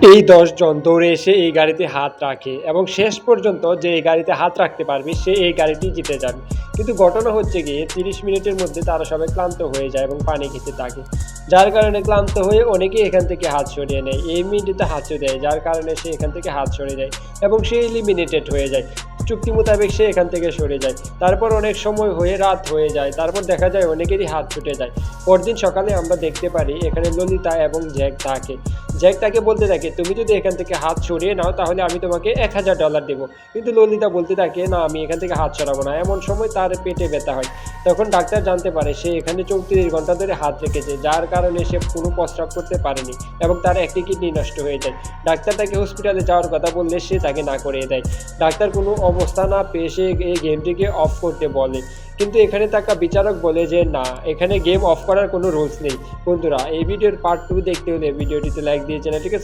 এই ১০ জন দৌড়ে এসে এই গাড়িতে হাত রাখে এবং শেষ পর্যন্ত যে এই গাড়িতে হাত রাখতে পারবে সে এই গাড়িটি জিতে যাবে। কিন্তু ঘটনা হচ্ছে গিয়ে ৩০ মিনিটের মধ্যে তারা সবাই ক্লান্ত হয়ে যায় এবং পানি খেতে থাকে। যার কারণে ক্লান্ত হয়ে অনেকেই এখান থেকে হাত সরিয়ে নেয়। এই মিনিটে হাতও দেয়, যার কারণে সে এখান থেকে হাত সরে যায় এবং সে এলিমিনেটেড হয়ে যায়। চুক্তি মোতাবেক সে এখান থেকে সরে যায়। তারপর অনেক সময় হয়ে রাত হয়ে যায়। তারপর দেখা যায় অনেকেরই হাত ছুটে যায়। পরদিন সকালে আমরা দেখতে পারি এখানে ললিতা এবং জ্যাক থাকে। জ্যাক তাকে বলতে থাকে, "তুমি যদি এখান থেকে হাত সরিয়ে নাও তাহলে আমি তোমাকে $১,০০০ দেব।" কিন্তু ললিতা বলতে থাকে, "না, আমি এখান থেকে হাত সরাবো না।" এমন সময় তার পেটে ব্যথা হয়। তখন ডাক্তার জানতে পারে সে এখানে ৩৪ ঘন্টা ধরে হাত রেখেছে, যার কারণে সে কোনো প্রস্রাব করতে পারেনি এবং তার একটি কিডনি নষ্ট হয়ে যায়। ডাক্তার তাকে হসপিটালে যাওয়ার কথা বললে সে তাকে না করিয়ে দেয়। ডাক্তার কোনো অবস্থা না পেয়ে সে এই গেমটিকে অফ করতে বলে। কিন্তু এখানে থাকা বিচারক বলে যে না, এখানে গেম অফ করার কোনো রুলস নেই। বন্ধুরা, এই ভিডিওর পার্ট 2 দেখতে হলে ভিডিওটিতে লাইক দিয়ে চ্যানেলটিকে